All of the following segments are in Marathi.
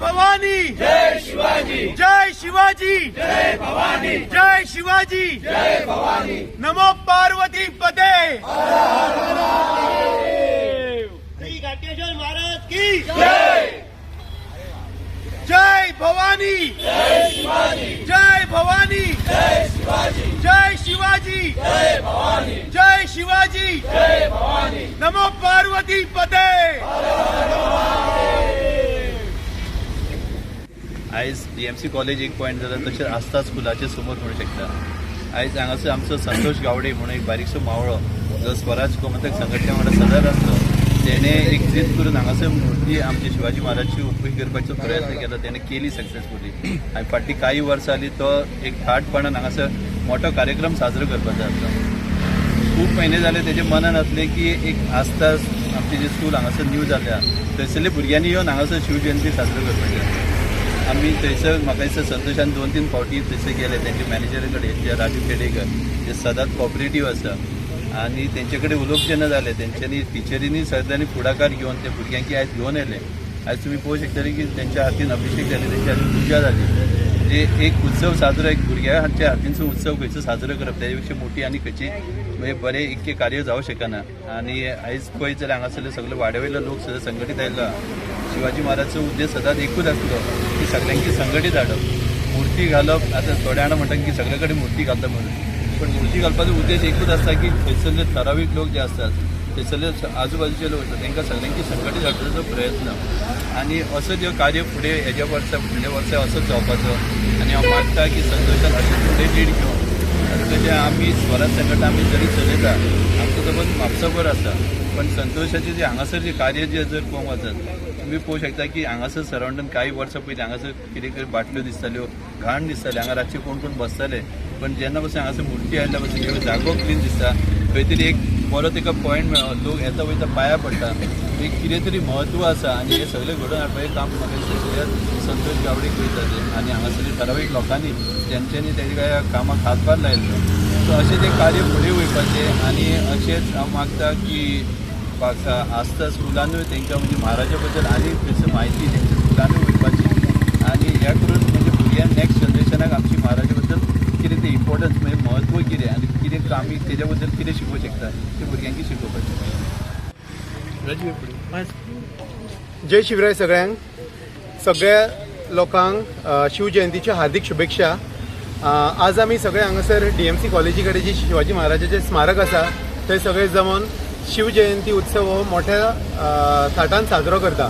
भवानी जय शिवाजी जय शिवाजी जय भवानी जय शिवाजी जय भवानी नमो पार्वती पते श्री घाटेश्वर महाराज की जय जय भवानी जय शिवाजी जय भवानी जय शिवाजी जय शिवाजी जय भवानी जय शिवाजी जय भवानी नमो पार्वती पते आयज डीएमसी कॉलेज एक पॉयंट जाता तशेंच आस्था स्कुलाचे समोर म्हणू शकता. आयज हांगासर आमचो संतोष गावडे म्हणून एक बारीकसो मावळो जो स्वराज गोमंतक संघटने वांगडा सदर आसलो. तेणे एक जिद करून हांगासर मुर्ती आमचे शिवाजी महाराजची उभी करपाचो प्रयत्न केलो. तेणे केली सक्सेसफुली आनी फाटली काही वर्सां जाली तो एक थाटपणान हांगासर मोठो कार्यक्रम साजरो करपाचो आसलो. खूब म्हयने जाले तेजे मनान आसले की एक आस्था आमचे जे स्कूल हांगासर न्यू जाल्या थंयसरल्या भुरग्यांनी येवन हांगासर शिवजयंती साजरो करपाची. आम्ही थंयसर म्हाका दिसता संतोशान 2-3 फावटी थंयसर गेले तेंचे मॅनेजरा कडेन जे राजू खेडेकर जे सदांच कॉपरेटीव आसा आनी तेंचे कडेन उलोवप जेन्ना जालें तेंच्यांनी टिचरींनी सगळ्यांनी फुडाकार घेवन त्या भुरग्यांक आयज घेवन येले. आयज तुमी पळोवंक शकतले की तेंच्या हातीन अभिषेक जाले तेंच्या हातीन पुजा जाली. म्हणजे एक उत्सव साजरो एक भुरग्याच्या हातीनचो उत्सव खंयचो साजरो करप तेच्या पेक्षा मोठी आनी खंयची म्हणजे बरें इतके कार्य जावं शकना. आनी आयज पळयत जाल्यार हांगासरले सगळे वाड्यावयलो लोक सगळे संघटीत आयिल्लो. शिवाजी महाराजचो उद्देश सदांच एकूच आसलो की सगळ्यांकी संघटीत हाडप. मूर्ती घालप आतां थोडे जाणां म्हणटात की सगळे कडेन मूर्ती घालता म्हणून, पण मूर्ती घालपाचो उद्देश एकूच आसता की थंयसरले ठरावीक लोक जे आसतात थंयसरले आजूबाजूचे लोक आसतात तांकां सगळ्यांकी संघटीत हाडपाचो प्रयत्न. आनी असो जो कार्य फुडें हेज्या फुडल्या वर्सा असोच जावपाचो. आनी हांव मागता की संतोशान अशें फुडें लीड घेवन तशें आमी स्वराज संघटना आमी जरी चलयता आमचो तो म्हापसाभर आसा, पण संतोशाचें जे हांगासर जे कार्य जे जर पळोवंक वचत तुम्ही पळोवंक शकता की हांगासर सरावंडान काही वर्सां पयलीं हांगासर कितें कितें बाटल्यो दिसताल्यो घाण दिसताली हांगा रातचे कोण कोण बसताले. पण जेन्ना पासून हांगासर मुर्ती आयल्या पासून ह्यो जागो क्लीन दिसता. खंय तरी एक बरो ताका पॉयंट मेळ्ळो. लोक येता वयता पांयां पडटा. एक कितें तरी म्हत्व आसा आनी हें सगळें घडोवन हाडपाचें काम म्हाका दिसता संतोष गावडेक करता आनी हांगासरल्या ठरावीक लोकांनी तेंच्यांनी तेच्या कामाक हातभार लायिल्लो. सो अशें तें कार्य फुडें वयपाचें आनी अशेंच हांव मागता की आस्था स्कुलानूय तांकां म्हणजे महाराजा बद्दल आनी थंयसर म्हायती तेंच्या स्कुलानूय वयपाची आनी ह्या करून म्हणजे भुरग्यांक नॅक्स्ट जनरेशनाक आमची महाराजा बद्दल कितें तें इम्पॉर्टन्स म्हणजे म्हत्व कितें आनी कितें आमी तेज्या बद्दल कितें शिकोवंक शकता ते भुरग्यांकी शिकोवपाचें. जय शिवराय सगळ्यांक. सगळ्या लोकांक शिवजयंतीच्या हार्दिक शुभेच्छा. आज आमी सगळे हांगासर डीएमसी कॉलेजी कडेन जी शिवाजी महाराजाचें स्मारक आसा थंय सगळे जमोन शिवजयंती उत्सव हो मोठ्या थाटान साजरो करता.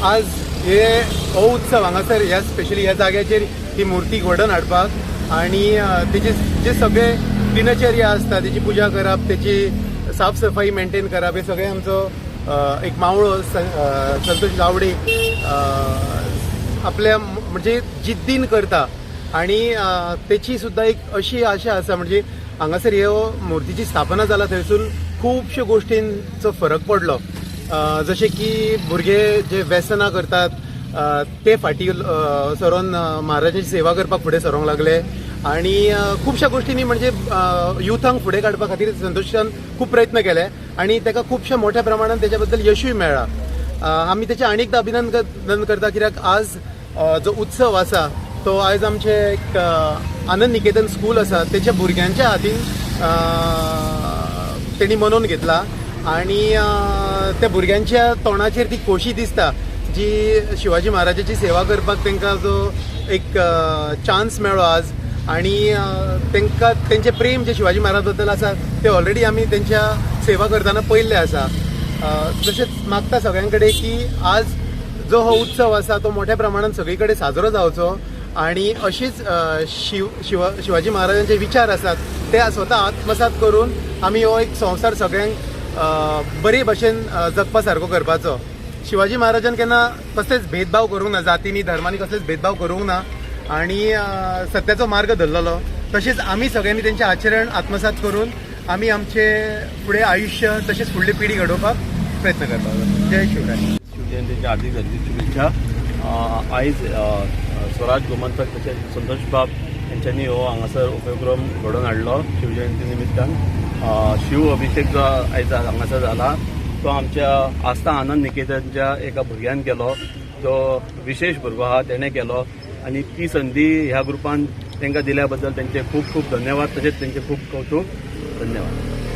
आज हो उत्सव हांगासर ह्या स्पेशली ह्या जाग्याचेर ही मुर्ती घडोवन हाडपाक आनी तेजे जे सगळे दिनचर्या आसता तेची पुजा करप तेची साफ सफाई मेंटेन करप हे सगळें आमचो एक मावळो संतोष गावडे आपल्या म्हणजे जिद्दीन करता. आनी तेची सुद्दां एक अशी आशा आसा म्हणजे हांगासर ह्यो मुर्तीची स्थापना जाला थंयसून खुबश्यो गोश्टींचो फरक पडलो. जशें की भुरगे जे व्यसनां करतात ते फाटी सरोन महाराजांची सेवा करपाक फुडें सरोंक लागले आनी खुबश्या गोश्टींनी म्हणजे युथांक फुडें काडपा खातीर संतोशान खूब प्रयत्न केले आनी ताका खुबश्या मोठ्या प्रमाणात तेच्या बद्दल यशूय मेळ्ळा. आमी तेचें आनीकदा अभिनंदन करता कित्याक आज जो उत्सव आसा तो आयज आमचे एक आनंद निकेतन स्कूल आसा तेच्या भुरग्यांच्या हातीन तेणी मनोवन घेतला आनी त्या भुरग्यांच्या तोंडाचेर ती खोशी दिसता जी शिवाजी महाराजाची सेवा करपाक तांकां जो एक चान्स मेळ्ळो आज आनी तांकां तेंचें प्रेम जे शिवाजी महाराज बद्दल आसा ते ऑलरेडी आमी तेंच्या सेवा करतना पळयल्लें आसा. तशेंच मागता सगळ्यां कडेन की आज जो हो उत्सव आसा तो मोठ्या प्रमाणात सगळी कडेन साजरो जावचो आनी अशीच शिवाजी महाराजांचे विचार आसात ते स्वता आत्मसात करून आमी हो एक संवसार सगळ्यांक बरे भशेन जगपा सारको करपाचो. शिवाजी महाराजान केन्ना कसलेच भेदभाव करूंक ना, जातींनी धर्मांनी कसलेच भेदभाव करूंक ना आनी सत्याचो मार्ग धरलेलो. तशेंच आमी सगळ्यांनी तेंचें आचरण आत्मसात करून आमी आमचे फुडें आयुश्य तशेंच फुडली पिढी घडोवपाक प्रयत्न करपाक. जय शिवराय. शिवजयंतीच्या हार्दिक शुभेच्छा. आयज स्वराज गोमंतक तशेंच संतोष बाब यांच्यांनी हो हांगासर उपक्रम घडोवन हाडलो शिवजयंती निमित्तान. शिव अभिषेक जो आयज हांगासर जाला तो आमच्या आस्था आनंद निकेतनच्या एका भुरग्यान केलो जो विशेष भुरगो आहा तेणें केलो आनी ती संदी ह्या ग्रुपान तांकां दिल्या बद्दल तेंचे खूब खूब धन्यवाद तशेंच तेंचे खूब कौतुक धन्यवाद.